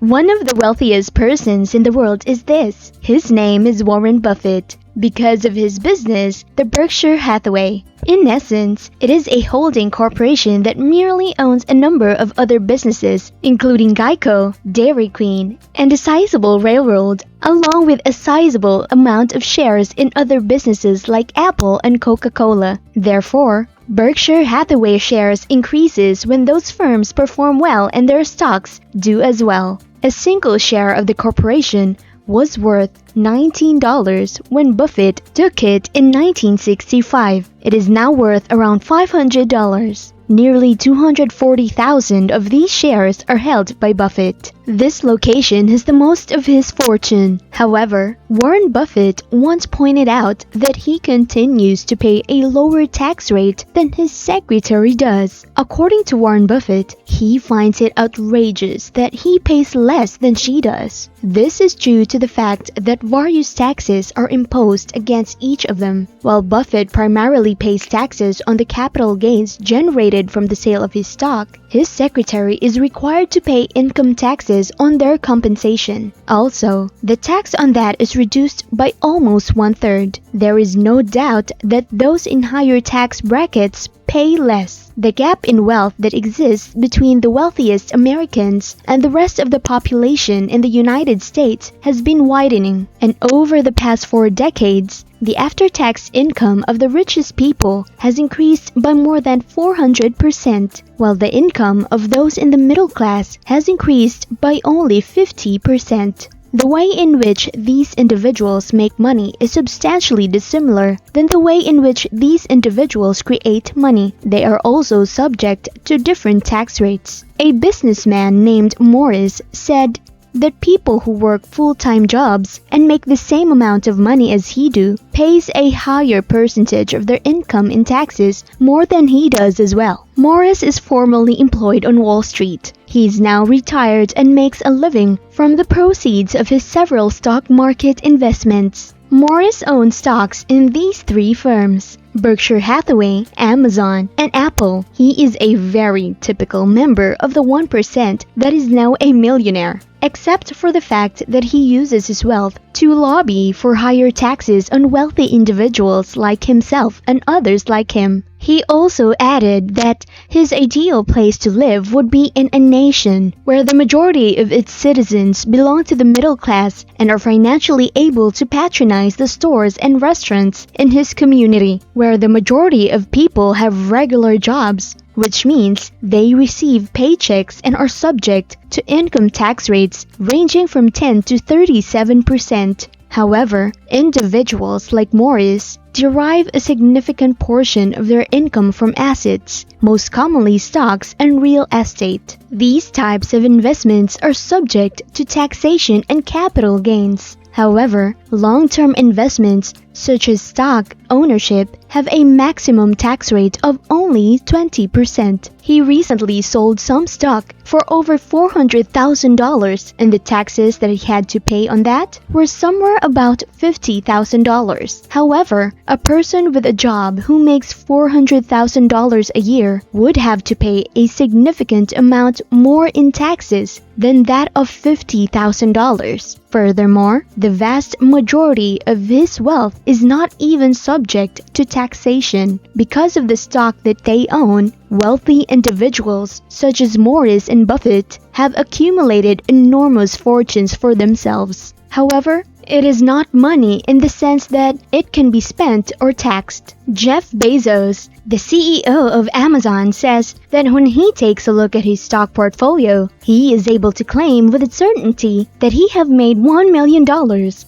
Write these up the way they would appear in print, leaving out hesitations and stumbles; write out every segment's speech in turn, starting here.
One of the wealthiest persons in the world is this. His name is Warren Buffett. Because of his business, the Berkshire Hathaway. In essence, it is a holding corporation that merely owns a number of other businesses, including Geico, Dairy Queen, and a sizable railroad, along with a sizable amount of shares in other businesses like Apple and Coca-Cola. Therefore, Berkshire Hathaway shares increases when those firms perform well and their stocks do as well. A single share of the corporation was worth $19 when Buffett took it in 1965. It is now worth around $500. Nearly 240,000 of these shares are held by Buffett. This location has the most of his fortune. However, Warren Buffett once pointed out that he continues to pay a lower tax rate than his secretary does. According to Warren Buffett, he finds it outrageous that he pays less than she does. This is due to the fact that various taxes are imposed against each of them. While Buffett primarily pays taxes on the capital gains generated from the sale of his stock, his secretary is required to pay income taxes on their compensation. Also, the tax on that is reduced by almost 1/3. There is no doubt that those in higher tax brackets pay less. The gap in wealth that exists between the wealthiest Americans and the rest of the population in the United States has been widening, and over the past 4 decades, the after-tax income of the richest people has increased by more than 400%, while the income of those in the middle class has increased by only 50%. The way in which these individuals make money is substantially dissimilar than the way in which these individuals create money. They are also subject to different tax rates. A businessman named Morris said that people who work full-time jobs and make the same amount of money as he do pays a higher percentage of their income in taxes more than he does as well. Morris is formerly employed on Wall Street. He is now retired and makes a living from the proceeds of his several stock market investments. Morris owns stocks in these 3 firms: Berkshire Hathaway, Amazon, and Apple. He is a very typical member of the 1% that is now a millionaire, except for the fact that he uses his wealth to lobby for higher taxes on wealthy individuals like himself and others like him. He also added that his ideal place to live would be in a nation where the majority of its citizens belong to the middle class and are financially able to patronize the stores and restaurants in his community, where the majority of people have regular jobs, which means they receive paychecks and are subject to income tax rates ranging from 10 to 37%. However, individuals like Morris derive a significant portion of their income from assets, most commonly stocks and real estate. These types of investments are subject to taxation and capital gains. However, long-term investments such as stock ownership have a maximum tax rate of only 20%. He recently sold some stock for over $400,000, and the taxes that he had to pay on that were somewhere about $50,000. However, a person with a job who makes $400,000 a year would have to pay a significant amount more in taxes than that of $50,000. Furthermore, the vast majority of his wealth is not even subject to taxation because of the stock that they own. Wealthy individuals such as Morris and Buffett have accumulated enormous fortunes for themselves. However, it is not money in the sense that it can be spent or taxed. Jeff Bezos, the CEO of Amazon, says that when he takes a look at his stock portfolio, he is able to claim with certainty that he have made $1 million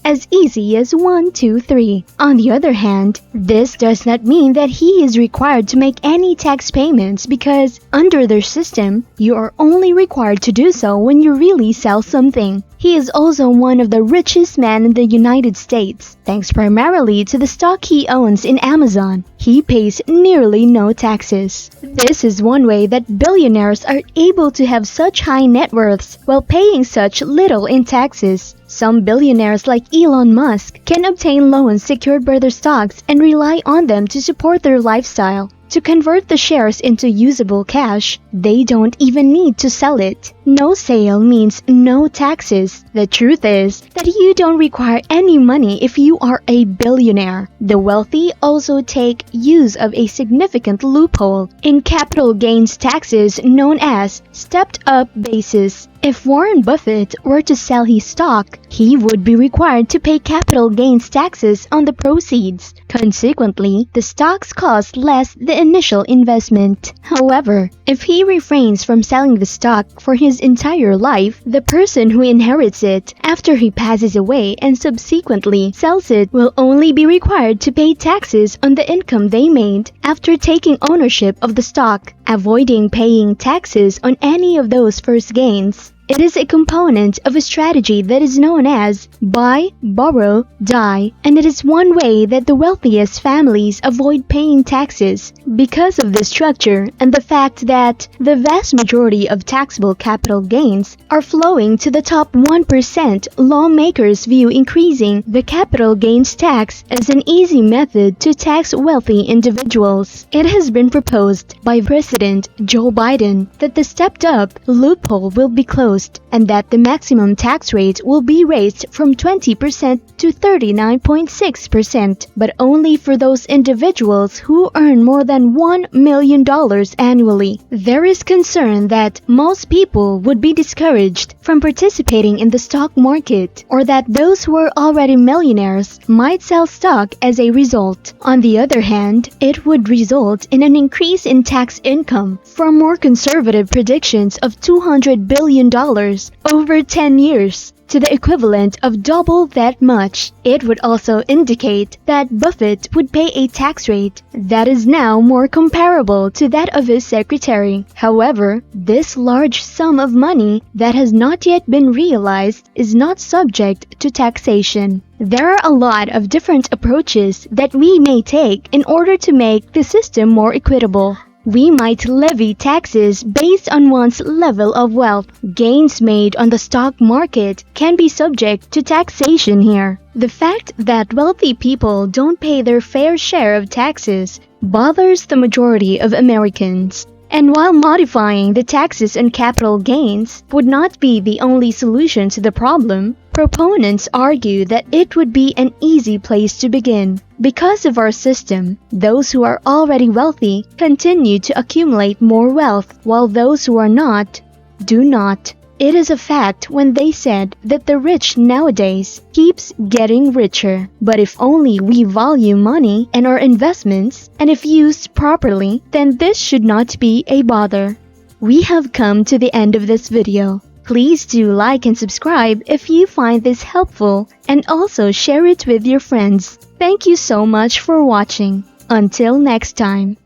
as easy as 1, 2, 3. On the other hand, this does not mean that he is required to make any tax payments because under their system, you are only required to do so when you really sell something. He is also one of the richest men in the United States, thanks primarily to the stock he owns in Amazon. He pays nearly no taxes. This is one way that billionaires are able to have such high net worths while paying such little in taxes. Some billionaires like Elon Musk can obtain loans secured by their stocks and rely on them to support their lifestyle. To convert the shares into usable cash, they don't even need to sell it. No sale means no taxes. The truth is that you don't require any money if you are a billionaire. The wealthy also take use of a significant loophole in capital gains taxes known as stepped-up basis. If Warren Buffett were to sell his stock, he would be required to pay capital gains taxes on the proceeds. Consequently, the stocks cost less the initial investment. However, if he refrains from selling the stock for his entire life, the person who inherits it after he passes away and subsequently sells it will only be required to pay taxes on the income they made after taking ownership of the stock, avoiding paying taxes on any of those first gains. It is a component of a strategy that is known as buy, borrow, die, and it is one way that the wealthiest families avoid paying taxes. Because of this structure and the fact that the vast majority of taxable capital gains are flowing to the top 1%, lawmakers view increasing the capital gains tax as an easy method to tax wealthy individuals. It has been proposed by President Joe Biden that the stepped-up loophole will be closed and that the maximum tax rate will be raised from 20% to 39.6%, but only for those individuals who earn more than $1 million annually. There is concern that most people would be discouraged from participating in the stock market, or that those who are already millionaires might sell stock as a result. On the other hand, it would result in an increase in tax income from more conservative predictions of $200 billion over 10 years to the equivalent of double that much. It would also indicate that Buffett would pay a tax rate that is now more comparable to that of his secretary. However, this large sum of money that has not yet been realized is not subject to taxation. There are a lot of different approaches that we may take in order to make the system more equitable. We might levy taxes based on one's level of wealth. Gains made on the stock market can be subject to taxation here. The fact that wealthy people don't pay their fair share of taxes bothers the majority of Americans. And while modifying the taxes on capital gains would not be the only solution to the problem, proponents argue that it would be an easy place to begin. Because of our system, those who are already wealthy continue to accumulate more wealth, while those who are not, do not. It is a fact when they said that the rich nowadays keeps getting richer. But if only we value money and our investments, and if used properly, then this should not be a bother. We have come to the end of this video. Please do like and subscribe if you find this helpful, and also share it with your friends. Thank you so much for watching. Until next time.